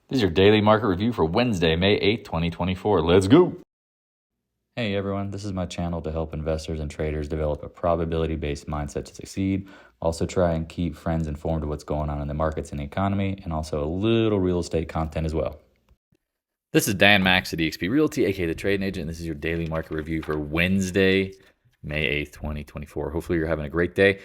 This is your daily market review for Wednesday, May 8th, 2024. Let's go. Hey everyone, this is my channel to help investors and traders develop a probability-based mindset to succeed. Also try and keep friends informed of what's going on in the markets and the economy, and also a little real estate content as well. This is Dan Max at eXp Realty, aka the Trading Agent, and this is your daily market review for Wednesday, May 8th, 2024. Hopefully you're having a great day.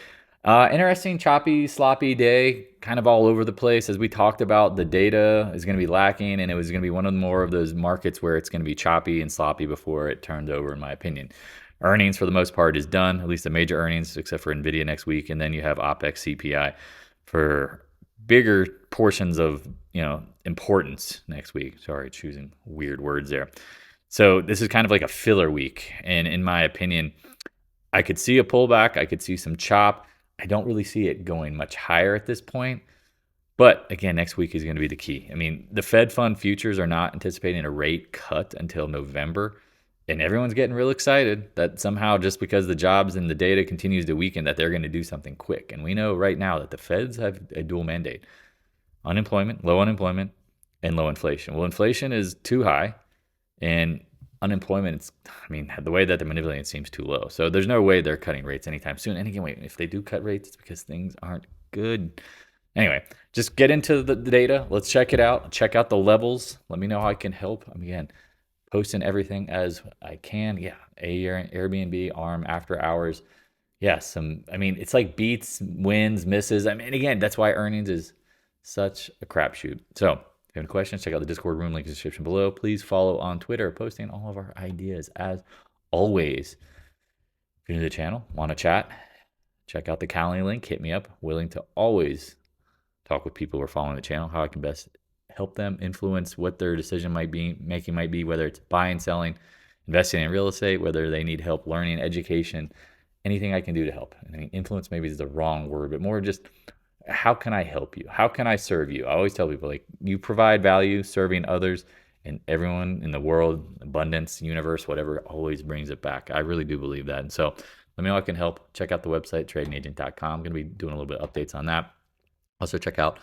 Interesting, choppy, sloppy day, kind of all over the place. As we talked about, the data is going to be lacking, and it was going to be one of more of those markets where it's going to be choppy and sloppy before it turns over, in my opinion. Earnings, for the most part, is done, at least the major earnings, except for NVIDIA next week, and then you have OPEC CPI for bigger portions of, importance next week. Sorry, choosing weird words there. So this is kind of like a filler week, and in my opinion, I could see a pullback. I could see some chop. I don't really see it going much higher at this point. But again, next week is going to be the key. I mean, the Fed fund futures are not anticipating a rate cut until November. And everyone's getting real excited that somehow just because the jobs and the data continues to weaken that they're going to do something quick. And we know right now that the Feds have a dual mandate. Unemployment, low unemployment, and low inflation. Well, inflation is too high, and unemployment, the way that they're manipulating it seems too low. So there's no way they're cutting rates anytime soon. And again, if they do cut rates, it's because things aren't good. Anyway, just get into the data. Let's check it out. Check out the levels. Let me know how I can help. Again, posting everything as I can. Yeah, Airbnb, ARM, after hours. Yeah, it's like beats, wins, misses. Again, that's why earnings is such a crapshoot. So if you have any questions, check out the Discord room, link in the description below. Please follow on Twitter, posting all of our ideas as always. If you're new to the channel, want to chat, check out the Calendly link, hit me up. Willing to always talk with people who are following the channel, how I can best help them influence what their decision might be, whether it's buying, selling, investing in real estate, whether they need help learning, education, anything I can do to help. Influence maybe is the wrong word, but more just how can I help you? How can I serve you? I always tell people, you provide value serving others, and everyone in the world, abundance, universe, whatever, always brings it back. I really do believe that. And so let me know how I can help. Check out the website, tradingagent.com. I'm going to be doing a little bit of updates on that. Also check out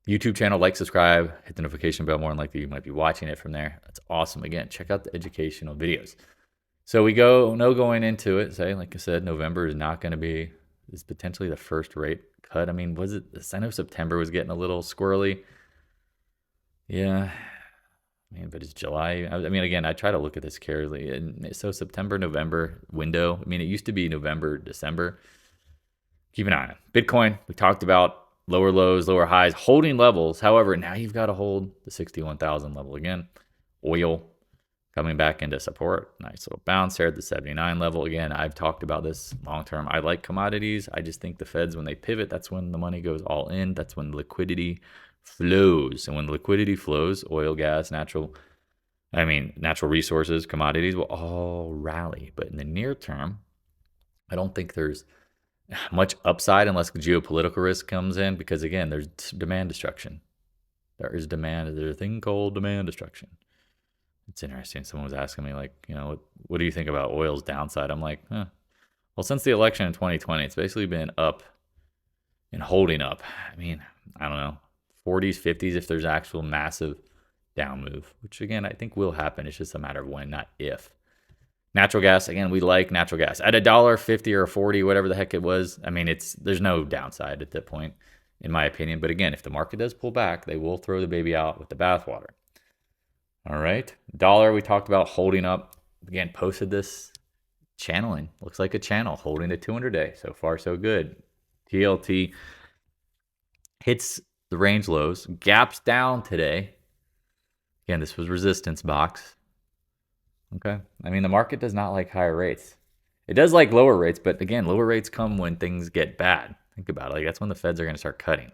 the YouTube channel, like, subscribe, hit the notification bell. More than likely you might be watching it from there. That's awesome. Again, check out the educational videos. So going into it, like I said, November is potentially the first rate cut. I know September was getting a little squirrely. Yeah. But it's July. Again, I try to look at this carefully. And so September, November window. It used to be November, December. Keep an eye on it. Bitcoin, we talked about lower lows, lower highs, holding levels. However, now you've got to hold the 61,000 level again. Oil coming back into support. Nice little bounce there at the 79 level. Again, I've talked about this long term. I like commodities. I just think the Feds, when they pivot, that's when the money goes all in. That's when liquidity flows. And when liquidity flows, oil, gas, natural resources, commodities will all rally. But in the near term, I don't think there's much upside unless geopolitical risk comes in, because again, there's demand destruction. There's a thing called demand destruction. It's interesting. Someone was asking me, what do you think about oil's downside? I'm like, well, since the election in 2020, it's basically been up and holding up. I don't know, 40s, 50s, if there's actual massive down move, which again, I think will happen. It's just a matter of when, not if. Natural gas, again, we like natural gas. At $1.50 or $40, whatever the heck it was, there's no downside at that point, in my opinion. But again, if the market does pull back, they will throw the baby out with the bathwater. All right. Dollar, we talked about holding up. Again, posted this channeling. Looks like a channel holding the 200-day. So far, so good. TLT hits the range lows. Gaps down today. Again, this was resistance box. Okay. The market does not like higher rates. It does like lower rates, but again, lower rates come when things get bad. Think about it. That's when the Feds are going to start cutting.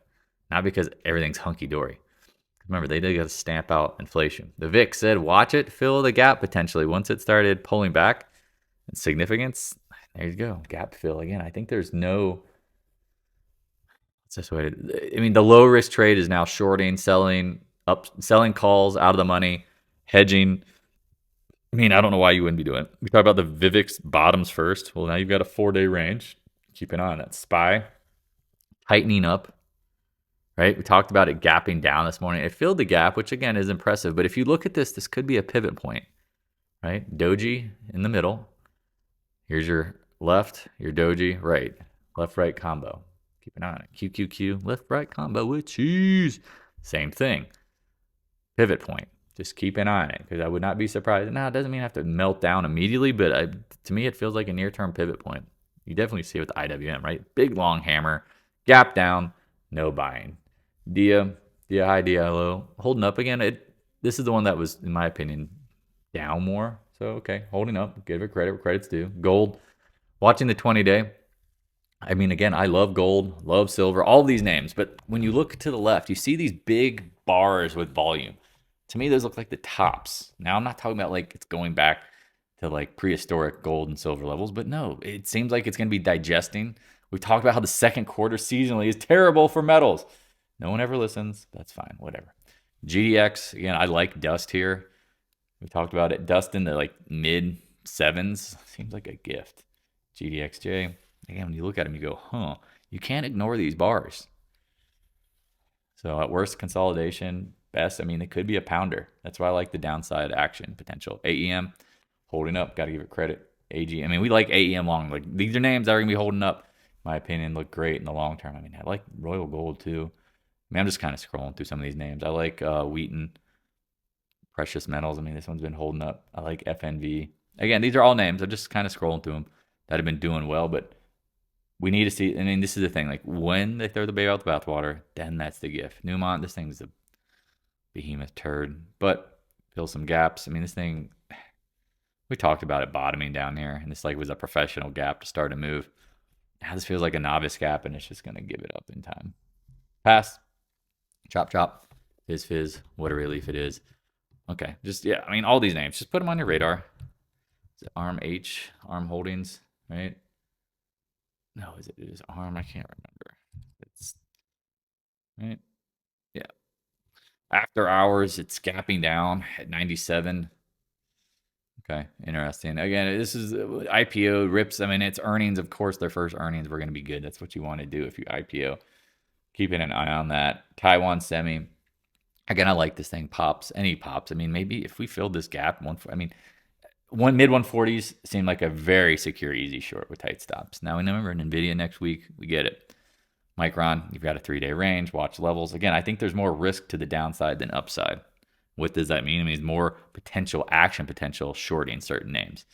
Not because everything's hunky-dory. Remember, they did got to stamp out inflation. The VIX said, watch it fill the gap potentially. Once it started pulling back in significance, there you go, gap fill. Again, I think there's no, what's this way? The low risk trade is now shorting, selling calls out of the money, hedging. I don't know why you wouldn't be doing it. We talked about the VIX bottoms first. Well, now you've got a 4-day range. Keep an eye on that. SPY tightening up. right? We talked about it gapping down this morning. It filled the gap, which again is impressive. But if you look at this, this could be a pivot point, right? Doji in the middle. Here's your left, your doji, right. Left-right combo. Keep an eye on it. QQQ, left-right combo with cheese. Same thing. Pivot point. Just keep an eye on it because I would not be surprised. Now, it doesn't mean I have to melt down immediately, but to me, it feels like a near-term pivot point. You definitely see it with IWM, right? Big, long hammer, gap down, no buying. Dia high, Dia low. Holding up again. This is the one that was, in my opinion, down more. So, okay, holding up. Give it credit where credit's due. Gold. Watching the 20-day. I mean, again, I love gold, love silver, all these names. But when you look to the left, you see these big bars with volume. To me, those look like the tops. Now, I'm not talking about like it's going back to like prehistoric gold and silver levels, but no, it seems like it's going to be digesting. We talked about how the second quarter seasonally is terrible for metals. No one ever listens. That's fine, whatever. GDX, again, I like dust here. We talked about it. Dust in the like mid sevens seems like a gift. GDXJ, again, when you look at them, you go, huh, you can't ignore these bars. So at worst, consolidation. Best, I mean, it could be a pounder. That's why I like the downside action potential. AEM, holding up. Got to give it credit. AG, I mean, we like AEM long. Like, these are names that are going to be holding up. In my opinion, look great in the long term. I mean, I like Royal Gold too. I mean, I'm just kind of scrolling through some of these names. I like Wheaton, Precious Metals. I mean, this one's been holding up. I like FNV. Again, these are all names. I'm just kind of scrolling through them that have been doing well, but we need to see. I mean, this is the thing. Like, when they throw the baby out the bathwater, then that's the gift. Newmont, this thing's a behemoth turd, but fill some gaps. I mean, this thing, we talked about it bottoming down here, and this like was a professional gap to start a move. Now this feels like a novice gap, and it's just going to give it up in time. Pass. Chop, chop. Fizz, fizz. What a relief it is. Okay, just, yeah, I mean, all these names, just put them on your radar. Is it ARM H? ARM Holdings, right? No, is it ARM? I can't remember. It's, right? Yeah. After hours, it's gapping down at 97. Okay, interesting. Again, this is IPO rips. I mean, it's earnings. Of course, their first earnings were going to be good. That's what you want to do if you IPO. Keeping an eye on that. Taiwan Semi. Again, I like this thing. Pops. Any pops. I mean, maybe if we filled this gap, mid 140s seemed like a very secure, easy short with tight stops. Now, remember, in NVIDIA next week, we get it. Micron, you've got a 3-day range, watch levels. Again, I think there's more risk to the downside than upside. What does that mean? It means more potential action potential shorting certain names.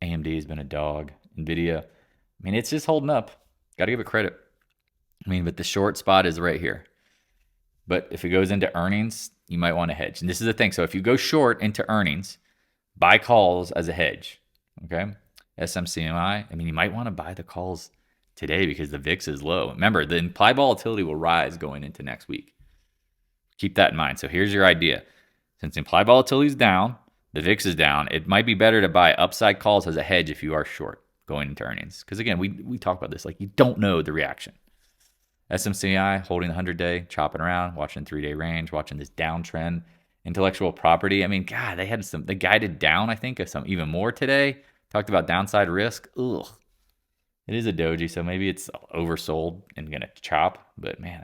AMD has been a dog. NVIDIA, I mean, it's just holding up. Got to give it credit. I mean, but the short spot is right here. But if it goes into earnings, you might want to hedge. And this is the thing. So if you go short into earnings, buy calls as a hedge. Okay? SMCMI, I mean, you might want to buy the calls today because the VIX is low. Remember, the implied volatility will rise going into next week. Keep that in mind. So here's your idea. Since implied volatility is down, the VIX is down, it might be better to buy upside calls as a hedge if you are short going into earnings. Because again, we talk about this, like you don't know the reaction. SMCI holding the 100-day, chopping around, watching 3-day range, watching this downtrend. Intellectual property, I mean, God, they guided down, I think, some even more today. Talked about downside risk. Ugh. It is a doji, so maybe it's oversold and going to chop. But man,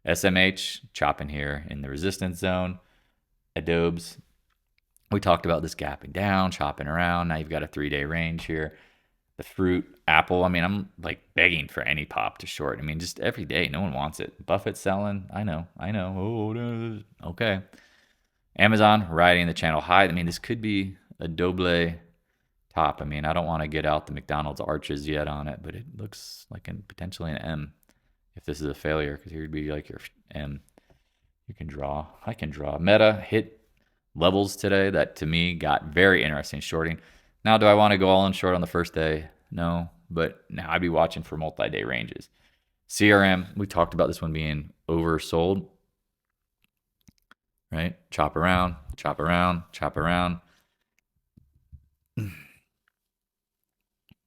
SMH chopping here in the resistance zone. Adobes, we talked about this gapping down, chopping around. Now you've got a 3-day range here. The fruit, Apple, I mean, I'm like begging for any pop to short. I mean, just every day, no one wants it. Buffett selling, I know. Oh, okay. Amazon riding the channel high. I mean, this could be a doble top. I mean, I don't want to get out the McDonald's arches yet on it, but it looks like potentially an M if this is a failure, because here would be like your M. You can draw. I can draw. Meta hit levels today that to me got very interesting shorting. Now, do I want to go all in short on the first day? No, but now I'd be watching for multi-day ranges. CRM, we talked about this one being oversold, right? Chop around, chop around, chop around.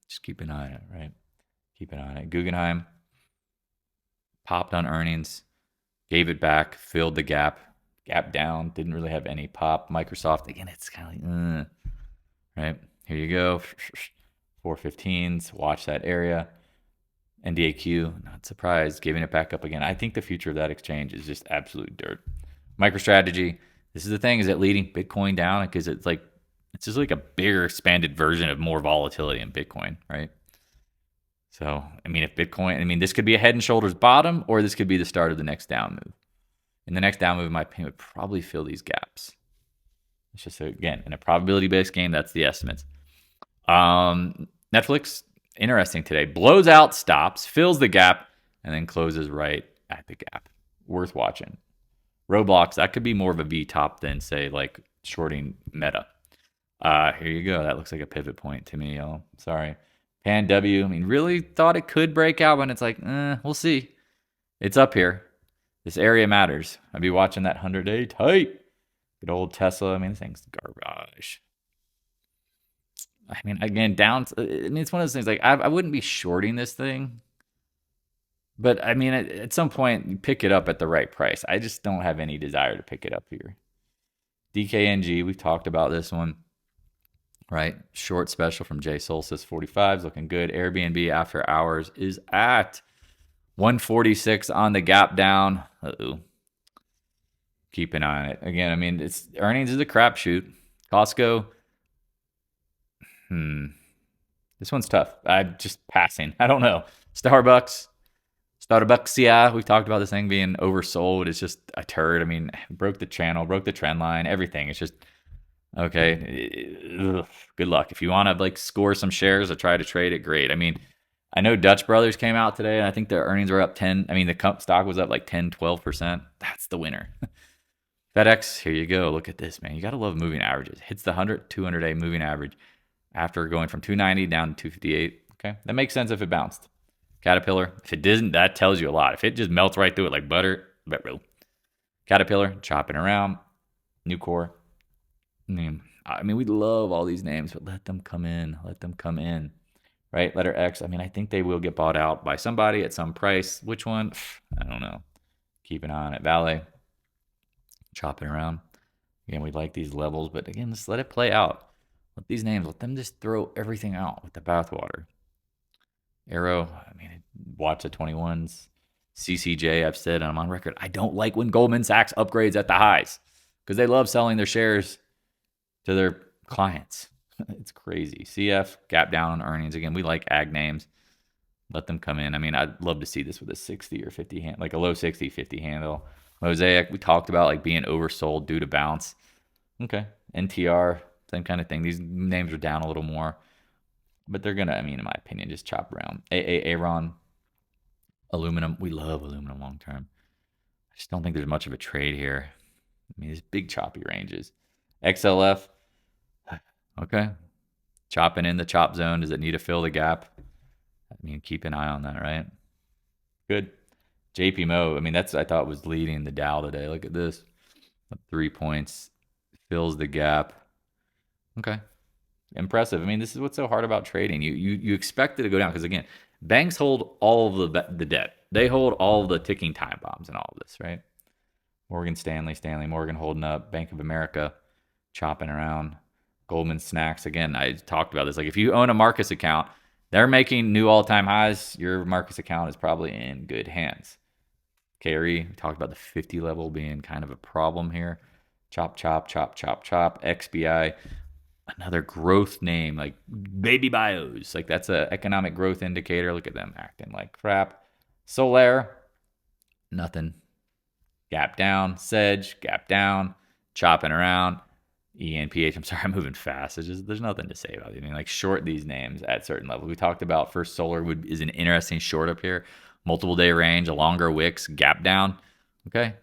Just keep an eye on it, right? Keep an eye on it. Guggenheim popped on earnings, gave it back, filled the gap down, didn't really have any pop. Microsoft, again, it's kind of like, right? Here you go. 415s, watch that area. NDAQ, not surprised, giving it back up again. I think the future of that exchange is just absolute dirt. MicroStrategy, this is the thing, is it leading Bitcoin down? Because it's just like a bigger expanded version of more volatility in Bitcoin, right? So, I mean, if Bitcoin, I mean, this could be a head and shoulders bottom, or this could be the start of the next down move. And the next down move, in my opinion, would probably fill these gaps. It's just, again, in a probability-based game, that's the estimates. Netflix, interesting today. Blows out, stops, fills the gap, and then closes right at the gap. Worth watching. Roblox, that could be more of a V-top than, say, like shorting Meta. Here you go. That looks like a pivot point to me, y'all. Sorry. Pan W, I mean, really thought it could break out, but it's like, we'll see. It's up here. This area matters. I'd be watching that 100-day tight. Good old Tesla. I mean, this thing's garbage. I mean, again, it's one of those things, like, I wouldn't be shorting this thing. But, I mean, at some point, you pick it up at the right price. I just don't have any desire to pick it up here. DKNG, we've talked about this one. Right, short special from J Solstice 45 is looking good. Airbnb after hours is at 146 on the gap down. Keep an eye on it. Again, I mean, it's earnings is a crapshoot. Costco, this one's tough. I'm just passing. I don't know. Starbucks, yeah. We've talked about this thing being oversold. It's just a turd. I mean, broke the channel, broke the trend line, everything. It's just. Okay, good luck. If you want to like score some shares or try to trade it, great. I mean, I know Dutch Brothers came out today, and I think their earnings were up 10. I mean, the stock was up like 10, 12%. That's the winner. FedEx, here you go. Look at this, man. You got to love moving averages. Hits the 100, 200-day moving average after going from 290 down to 258. Okay, that makes sense if it bounced. Caterpillar, if it doesn't, that tells you a lot. If it just melts right through it like butter, Caterpillar, chopping around. Nucor. I mean, we love all these names, but let them come in. Let them come in. Right? Letter X. I mean, I think they will get bought out by somebody at some price. Which one? I don't know. Keep an eye on it. VALE. Chopping around. Again, we like these levels, but again, just let it play out. Let these names, let them just throw everything out with the bathwater. Arrow. I mean, watch the 21s. CCJ, I've said, and I'm on record, I don't like when Goldman Sachs upgrades at the highs because they love selling their shares to their clients. It's crazy. CF, gap down on earnings. Again, we like ag names. Let them come in. I mean, I'd love to see this with a 60 or 50 hand, like a low 60, 50 handle. Mosaic, we talked about like being oversold due to bounce. Okay. NTR, same kind of thing. These names are down a little more, but they're going to, I mean, in my opinion, just chop around. Aaron, aluminum. We love aluminum long term. I just don't think there's much of a trade here. I mean, these big choppy ranges. XLF, okay. Chopping in the chop zone. Does it need to fill the gap? I mean, keep an eye on that, right? Good. JPMO, I mean, that's, I thought was leading the Dow today. Look at this. 3 points. Fills the gap. Okay. Impressive. I mean, this is what's so hard about trading. You expect it to go down because, again, banks hold all of the debt. They hold all of the ticking time bombs and all of this, right? Morgan Stanley, Morgan holding up. Bank of America chopping around. Goldman Sachs, again, I talked about this. Like, if you own a Marcus account, they're making new all-time highs. Your Marcus account is probably in good hands. KRE, we talked about the 50 level being kind of a problem here. Chop, chop, chop, chop, chop. XBI, another growth name, like Baby Bios. Like, that's an economic growth indicator. Look at them acting like crap. Solaire, nothing. Gap down. Sedge, gap down. Chopping around. ENPH, I'm sorry, I'm moving fast. It's just, there's nothing to say about it. I mean, like, short these names at certain levels. We talked about First Solar is an interesting short up here. Multiple day range, a longer wicks, gap down. Okay.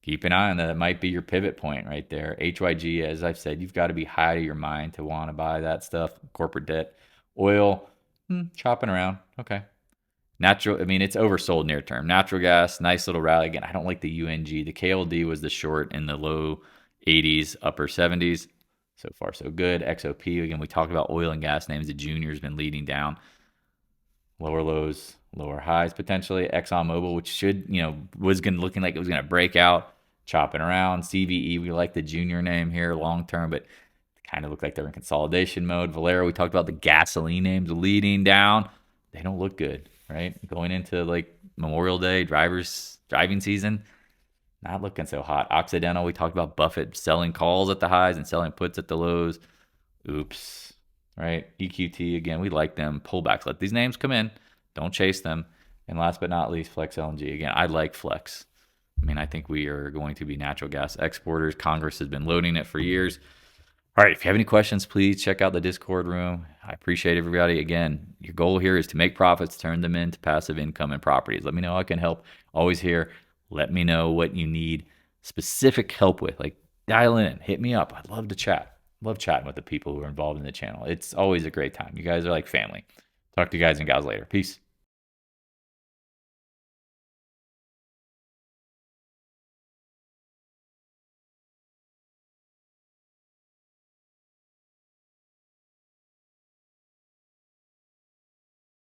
Keep an eye on that. It might be your pivot point right there. HYG, as I've said, you've got to be high to your mind to want to buy that stuff. Corporate debt. Oil, chopping around. Okay. Natural, I mean, it's oversold near term. Natural gas, nice little rally. Again, I don't like the UNG. The KLD was the short in the low 80s, upper 70s. So far, so good. XOP, again, we talked about oil and gas names. The junior's been leading down. Lower lows, lower highs potentially. ExxonMobil, which should, was looking like it was going to break out, chopping around. CVE, we like the junior name here long term, but kind of look like they're in consolidation mode. Valero, we talked about the gasoline names leading down. They don't look good. right? Going into like Memorial Day, driving season, not looking so hot. Occidental, we talked about Buffett selling calls at the highs and selling puts at the lows. Oops, right? EQT, again, we like them. Pullbacks, let these names come in. Don't chase them. And last but not least, Flex LNG. Again, I like Flex. I mean, I think we are going to be natural gas exporters. Congress has been loading it for years. All right, if you have any questions, please check out the Discord room. I appreciate everybody. Again, your goal here is to make profits, turn them into passive income and properties. Let me know how I can help. Always here. Let me know what you need specific help with. Like, dial in, hit me up. I'd love to chat. Love chatting with the people who are involved in the channel. It's always a great time. You guys are like family. Talk to you guys and gals later. Peace.